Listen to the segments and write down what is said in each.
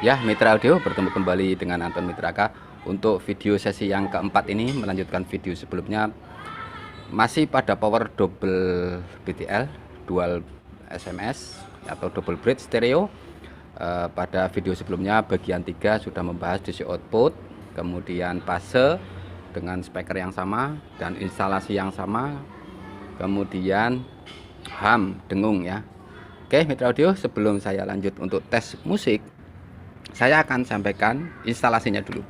Ya, Mitra Audio, bertemu kembali dengan Anton Mitraka untuk video sesi yang keempat ini, melanjutkan video sebelumnya masih pada power double BTL dual SMS atau double bridge stereo. Pada video sebelumnya bagian 3 sudah membahas DC output, kemudian fase dengan speaker yang sama dan instalasi yang sama, kemudian ham dengung ya. Oke, Mitra Audio, sebelum saya lanjut untuk tes musik, saya akan sampaikan instalasinya dulu.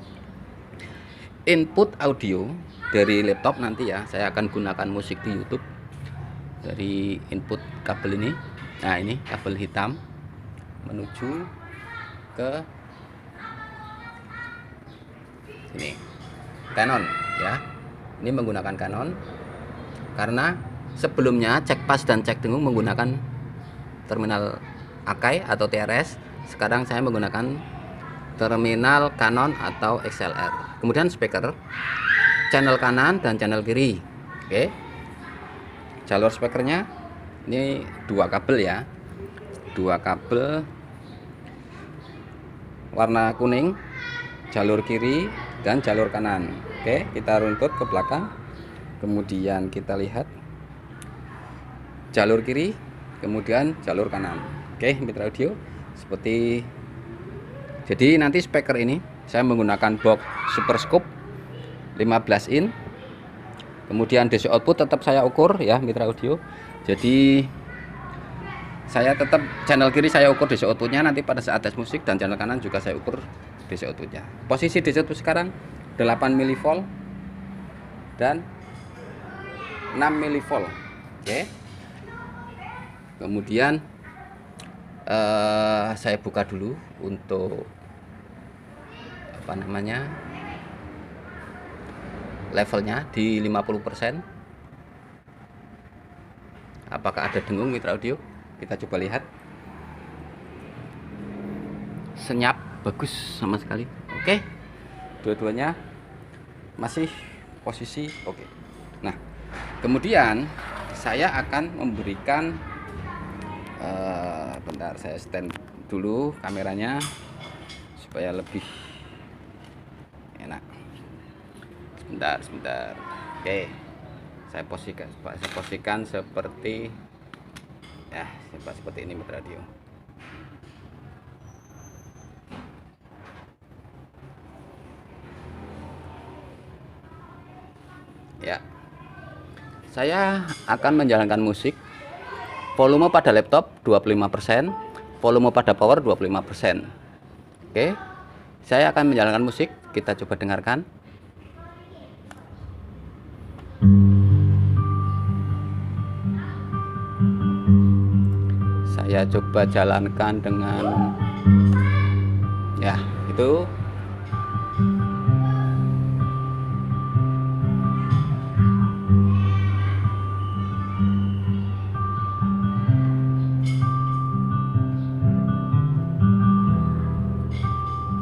Input audio dari laptop nanti ya, saya akan gunakan musik di YouTube dari input kabel ini. Nah, ini kabel hitam menuju ke ini Canon ya. Ini menggunakan Canon karena sebelumnya cek pas dan cek dengung menggunakan terminal Akai atau TRS. Sekarang saya menggunakan terminal Canon atau XLR. Kemudian speaker channel kanan dan channel kiri. Oke. Jalur speakernya ini dua kabel ya. Dua kabel warna kuning, jalur kiri dan jalur kanan. Oke, kita runtut ke belakang. Kemudian kita lihat jalur kiri, kemudian jalur kanan. Oke, Mitra Audio, seperti jadi nanti speaker ini saya menggunakan box Super Scoop 15 in. Kemudian DC output tetap saya ukur ya, Mitra Audio. Jadi saya tetap channel kiri saya ukur DC outputnya nanti pada saat tes musik, dan channel kanan juga saya ukur DC outputnya. Posisi DC output sekarang 8 mV dan 6 mV. Oke. Kemudian saya buka dulu untuk apa namanya levelnya di 50%. Apakah ada dengung, Mitra Audio? Kita coba lihat. Senyap, bagus sama sekali. Oke, dua-duanya masih posisi oke. Nah, kemudian saya akan memberikan bentar, saya stand dulu kameranya supaya lebih enak. Sebentar. Oke, saya posisikan seperti ya, seperti ini, Mitra Audio. Ya, saya akan menjalankan musik. Volume pada laptop 25%, volume pada power 25%. Oke, saya akan menjalankan musik, kita coba dengarkan. Saya coba jalankan dengan ya, itu.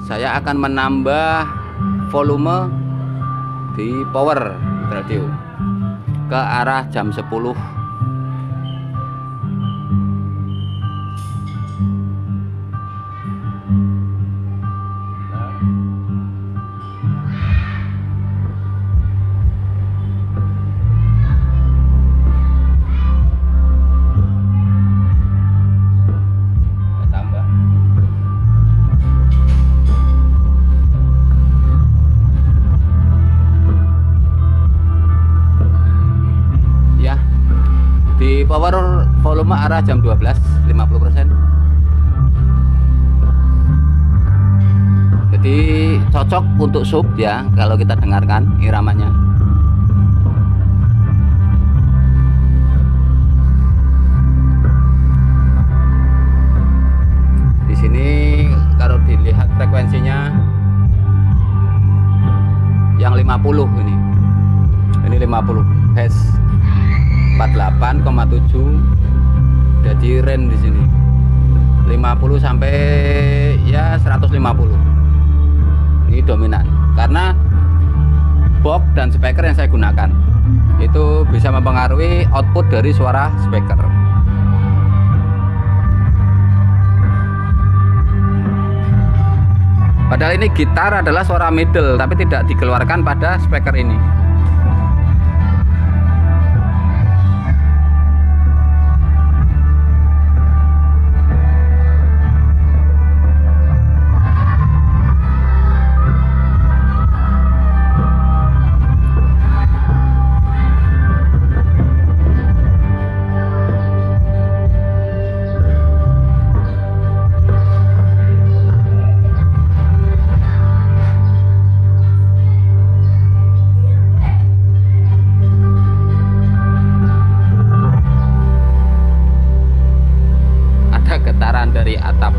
Saya akan menambah volume di power radio ke arah jam 10. Power volume arah jam 12, 50%. Jadi cocok untuk sub ya, kalau kita dengarkan iramanya. Di sini kalau dilihat frekuensinya yang 50 ini. Ini 50 Hz. 48,7, jadi range di sini 50 sampai ya 150. Ini dominan karena box dan speaker yang saya gunakan itu bisa mempengaruhi output dari suara speaker. Padahal ini gitar adalah suara middle, tapi tidak dikeluarkan pada speaker ini. Getaran dari atap.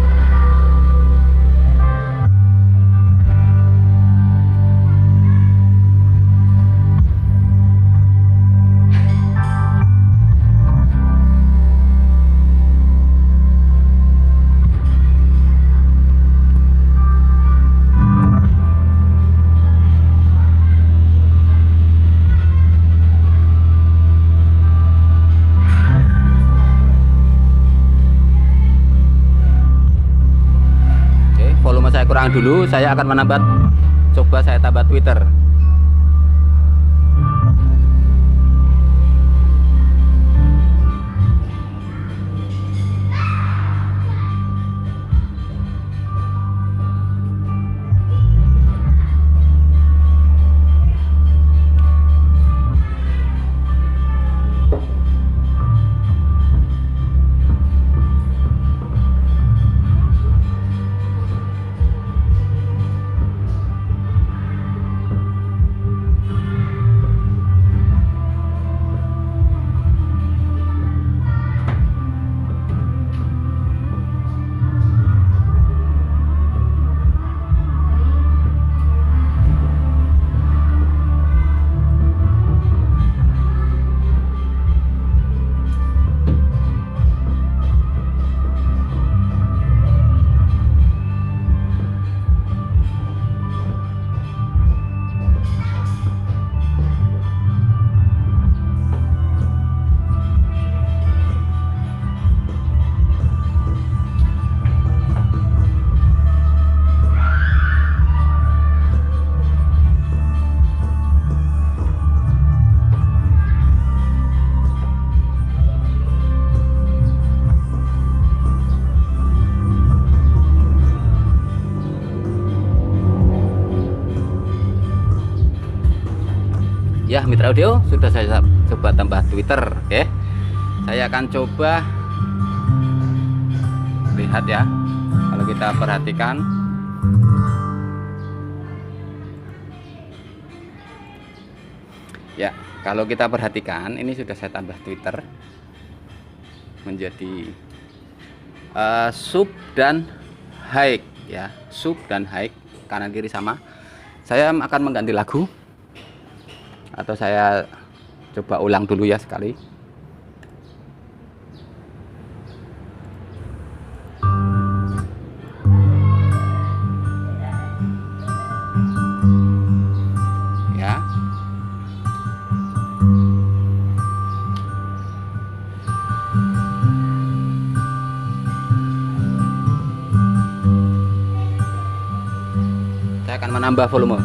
Saya kurang dulu, saya akan menambah, coba saya tambah Twitter. Ya mitra audio, sudah saya coba tambah Twitter. Oke, saya akan coba lihat ya. Kalau kita perhatikan, ya kalau kita perhatikan ini sudah saya tambah Twitter menjadi sub dan high ya, sub dan high, kanan kiri sama. Saya akan mengganti lagu, atau saya coba ulang dulu ya sekali. Ya. Saya akan menambah volume.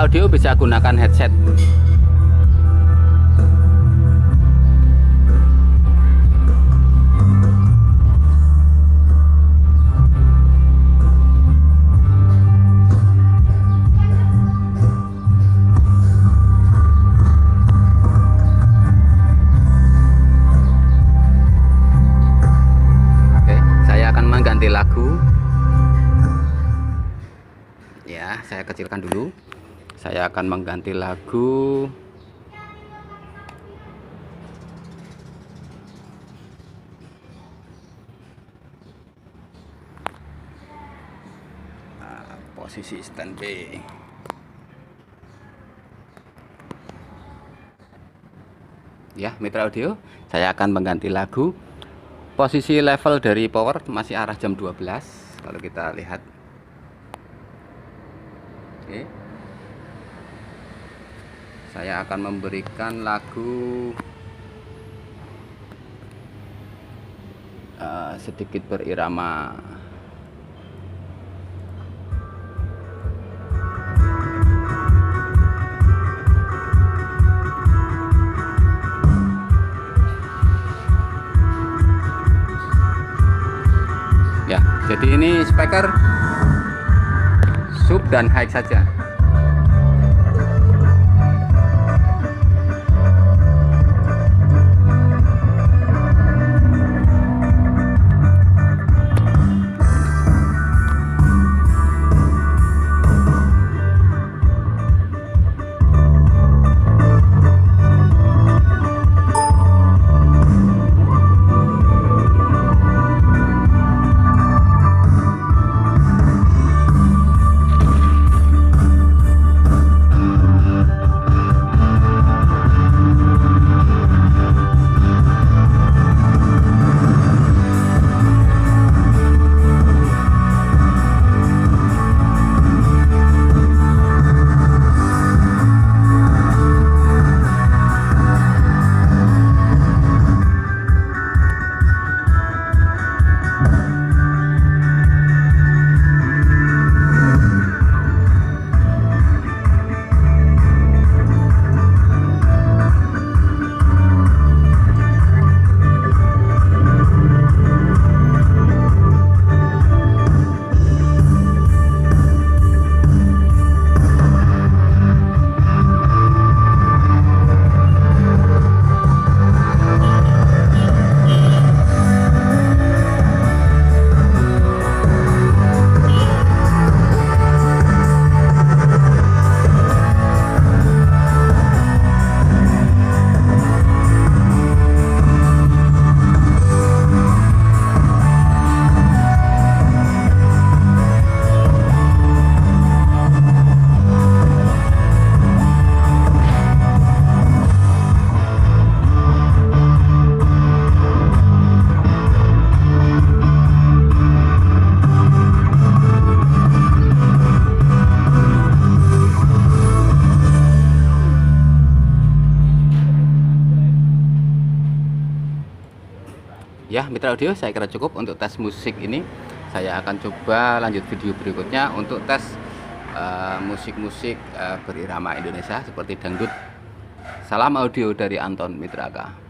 Audio bisa gunakan headset. Oke, saya akan mengganti lagu. Ya, saya kecilkan dulu. Saya akan mengganti lagu posisi standby. Ya, mitra audio, saya akan mengganti lagu. Posisi level dari power masih arah jam 12 kalau kita lihat. Oke. Saya akan memberikan lagu sedikit berirama ya. Jadi ini speaker sub dan high saja. Ya, mitra audio, saya kira cukup untuk tes musik ini. Saya akan coba lanjut video berikutnya untuk tes musik-musik berirama Indonesia seperti dangdut. Salam audio dari Anton Mitraka.